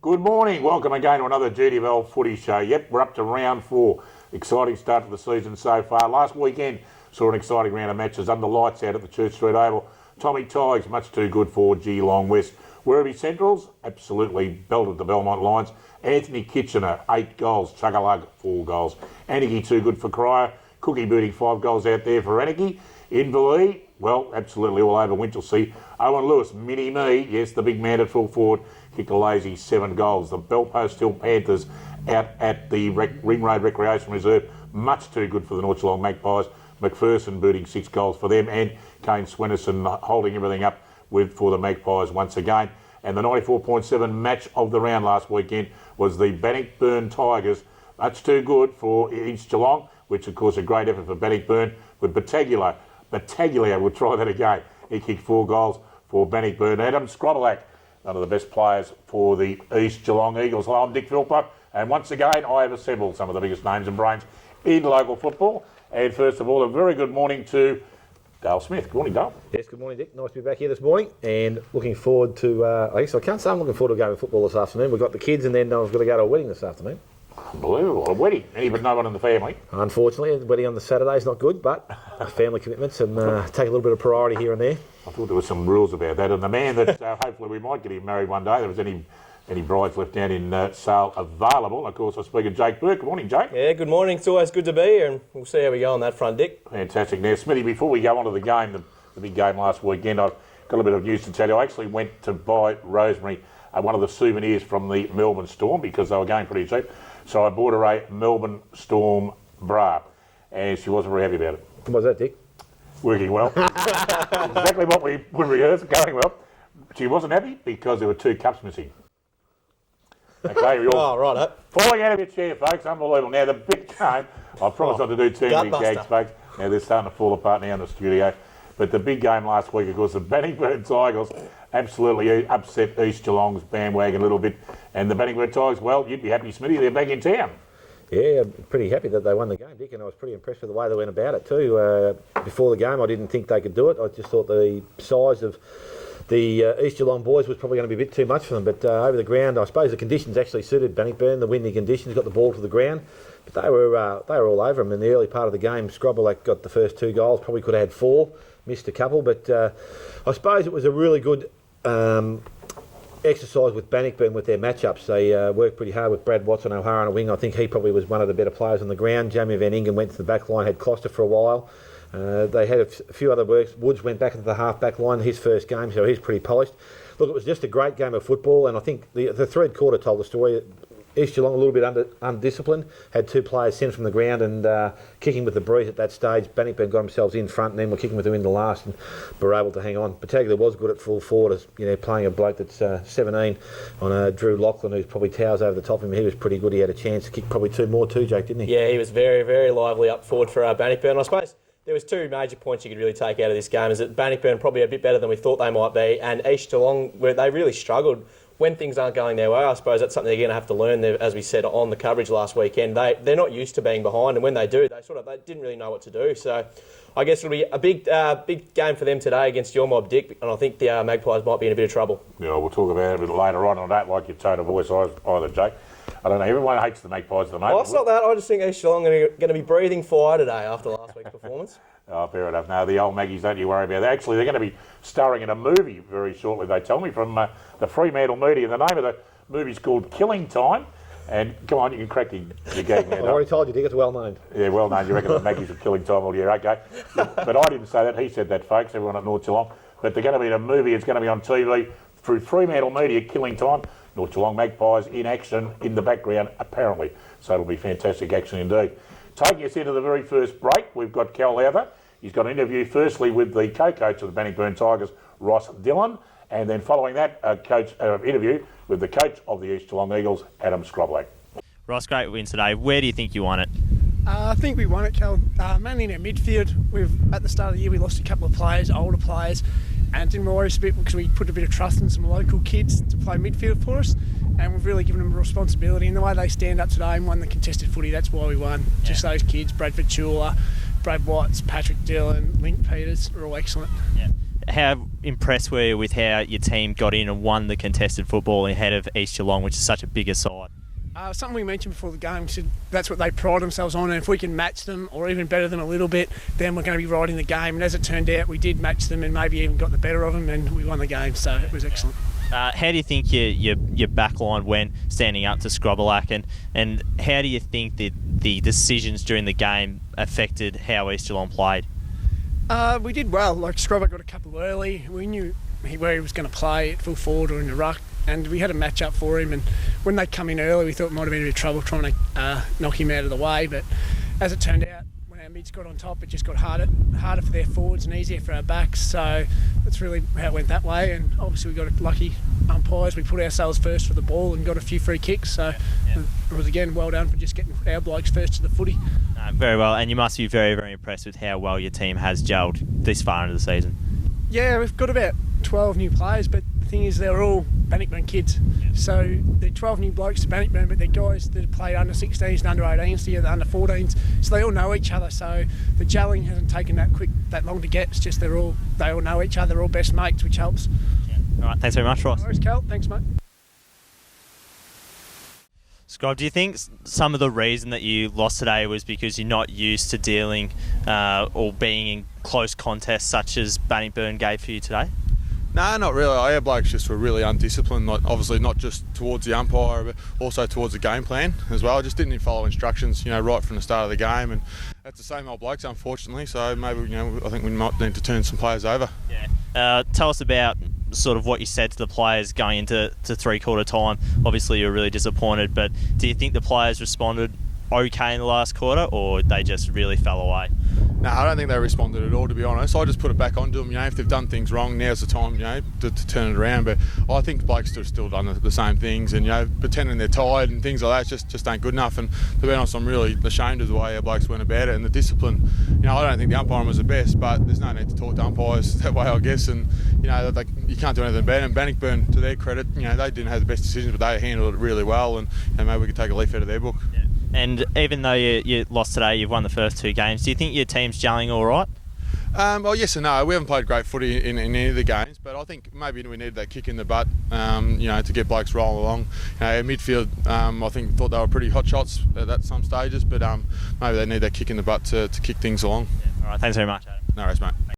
Good morning. Welcome again to another GDFL footy show. Yep, we're up to round 4. Exciting start to the season so far. Last weekend saw an exciting round of matches under lights out at the Church Street Oval. Tommy Tigers, much too good for Geelong West. Werribee Centrals, absolutely belted the Belmont Lions. Anthony Kitchener, 8 goals. Chuggalug, 4 goals. Anarchy, too good for Cryer. Cookie booting 5 goals out there for Anarchy. Inverleigh, well, absolutely all over Winchelsea. Owen Lewis, mini-me, yes, the big man at full forward, kicked a lazy 7 goals. The Belpost Hill Panthers out at the Ring Road Recreation Reserve, much too good for the North Geelong Magpies. McPherson booting 6 goals for them, and Kane Swennerson holding everything up for the Magpies once again. And the 94.7 match of the round last weekend was the Bannockburn Tigers, much too good for East Geelong, which of course a great effort for Bannockburn, with Battaglio will try that again. He kicked 4 goals for Bannockburn. Adam Scrobelack, one of the best players for the East Geelong Eagles. Hello, I'm Dick Philpott, and once again I have assembled some of the biggest names and brains in local football. And first of all, a very good morning to Dale Smyth. Good morning, Dale. Yes, good morning, Dick. Nice to be back here this morning, and looking forward to, I can't say I'm looking forward to going to football this afternoon. We've got the kids, and then I've got to go to a wedding this afternoon. Unbelievable, a wedding. But no one in the family. Unfortunately, the wedding on the Saturday is not good, but family commitments and take a little bit of priority here and there. I thought there were some rules about that, and the man that hopefully we might get him married one day. There was any brides left down in sale available. And of course, I speak of Jake Bourke. Good morning, Jake. Yeah, good morning. It's always good to be here, and we'll see how we go on that front, Dick. Fantastic. Now, Smithy, before we go on to the game, the big game last weekend, I've got a bit of news to tell you. I actually went to buy Rosemary one of the souvenirs from the Melbourne Storm because they were going pretty cheap. So I bought her a Melbourne Storm bra, and she wasn't very happy about it. What was that, Dick? Working well. Exactly what we rehearsed, going well. She wasn't happy because there were 2 cups missing. Okay, we all right. falling out of your chair, folks. Unbelievable. Now, the big game, I promised not to do too many gags, folks. Now, they're starting to fall apart now in the studio. But the big game last week, of course, the Bannockburn Tigers absolutely upset East Geelong's bandwagon a little bit. And the Bannockburn Tigers, well, you'd be happy, Smithy, they're back in town. Yeah, I'm pretty happy that they won the game, Dick, and I was pretty impressed with the way they went about it too. Before the game, I didn't think they could do it. I just thought the size of the East Geelong boys was probably going to be a bit too much for them. But over the ground, I suppose the conditions actually suited Bannockburn. The windy conditions got the ball to the ground, but they were all over them in the early part of the game. Scrobelack got the first 2 goals, probably could have had 4. Missed a couple, but I suppose it was a really good exercise with Bannockburn with their matchups. They worked pretty hard with Brad Watson O'Hara on a wing. I think he probably was one of the better players on the ground. Jamie Van Ingen went to the back line, had Costa for a while. They had a few other works. Woods went back into the half-back line, his first game, so he's pretty polished. Look, it was just a great game of football, and I think the third quarter told the story. East Geelong a little bit undisciplined, had 2 players sent from the ground and kicking with the breeze at that stage. Bannockburn got themselves in front and then were kicking with them in the last and were able to hang on. Battaglio was good at full forward, as playing a bloke that's 17 on Drew Lachlan, who's probably towers over the top of him. He was pretty good. He had a chance to kick probably 2 more too, Jake, didn't he? Yeah, he was very, very lively up forward for Bannockburn. I suppose there was 2 major points you could really take out of this game. Is that Bannockburn probably a bit better than we thought they might be, and East Geelong, where they really struggled when things aren't going their way. I suppose that's something they're going to have to learn, as we said on the coverage last weekend. They're not used to being behind, and when they do, they didn't really know what to do. So I guess it'll be a big game for them today against your mob, Dick, and I think the Magpies might be in a bit of trouble. Yeah, we'll talk about it a bit later on. I don't like your tone of voice either, Jake. I don't know, everyone hates the Magpies at the moment. Oh, it's not that. I just think East Geelong are going to be breathing fire today after last week's performance. Oh, fair enough. No, the old Maggies, don't you worry about that. Actually, they're going to be starring in a movie very shortly, they tell me, from the Fremantle Media. The name of the movie's called Killing Time. And come on, you can crack your gag now. I've already told you, Dick, it's well known. Yeah, well known. You reckon the Maggies are killing time all year, okay. But I didn't say that. He said that, folks, everyone at North Geelong. But they're going to be in a movie. It's going to be on TV through Fremantle Media, Killing Time. North Geelong Magpies in action in the background, apparently. So it'll be fantastic action indeed. Taking us into the very first break, we've got Cal Lowther. He's got an interview firstly with the co-coach of the Bannockburn Tigers, Ross Dillon, and then following that, interview with the coach of the East Geelong Eagles, Adam Scrobelack. Ross, great win today. Where do you think you won it? I think we won it, Cal. Mainly in our midfield. At the start of the year, we lost a couple of players, older players, and it didn't worry us a bit because we put a bit of trust in some local kids to play midfield for us, and we've really given them a responsibility. And the way they stand up today and won the contested footy, that's why we won. Yeah. Just those kids, Bradford Chula, Brad Watts, Patrick Dillon, Link Peters, are all excellent. Yeah. how impressed were you with how your team got in and won the contested football ahead of East Geelong, which is such a bigger side? Something we mentioned before the game, we said that's what they pride themselves on, and if we can match them or even better them a little bit, then we're going to be right in the game. And as it turned out, we did match them and maybe even got the better of them, and we won the game, so it was excellent. How do you think your back line went standing up to Scrobelac, and how do you think that the decisions during the game affected how East Geelong played? We did well. Like Scrobber got a couple early. We knew where he was going to play at full forward or in the ruck, and we had a match up for him. And when they come in early, we thought it might have been a bit of trouble trying to knock him out of the way. But as it turned out, when our mids got on top, it just got harder for their forwards and easier for our backs. So that's really how it went that way. And obviously we got lucky umpires. We put ourselves first for the ball and got a few free kicks. So it was, again, well done for just getting our blokes first to the footy. Very well, and you must be very, very impressed with how well your team has gelled this far into the season. Yeah, we've got about 12 new players, but the thing is they're all Bannockburn kids. So they're 12 new blokes to Bannockburn, but they're guys that have played under 16s and under 18s together, under 14s, so they all know each other. So the gelling hasn't taken that long to get. It's just they all know each other, they're all best mates, which helps. All right, thanks very much, Ross. No worries, Cal. Thanks, mate. Scott, do you think some of the reason that you lost today was because you're not used to dealing or being in close contests such as Bannockburn gave for you today? No, not really. Our blokes just were really undisciplined, obviously not just towards the umpire, but also towards the game plan as well. Just didn't follow instructions, right from the start of the game, and that's the same old blokes, unfortunately. So maybe, I think we might need to turn some players over. Yeah. Tell us about sort of what you said to the players going into three-quarter time. Obviously, you're really disappointed, but do you think the players responded okay in the last quarter, or they just really fell away? No, I don't think they responded at all, to be honest. I just put it back onto them. If they've done things wrong, now's the time, to turn it around. But I think blokes have still done the same things, and pretending they're tired and things like that just ain't good enough. And to be honest, I'm really ashamed of the way our blokes went about it and the discipline. I don't think the umpiring was the best, but there's no need to talk to umpires that way, I guess. And you can't do anything about it. And Bannockburn, to their credit, they didn't have the best decisions, but they handled it really well. And maybe we could take a leaf out of their book. Yeah. And even though you lost today, you've won the first two games. Do you think your team's gelling all right? Well, yes and no. We haven't played great footy in any of the games, but I think maybe we needed that kick in the butt, to get blokes rolling along. Our midfield, I think, thought they were pretty hot shots at some stages, but maybe they need that kick in the butt to kick things along. Yeah. All right, thanks very much, Adam. No worries, mate.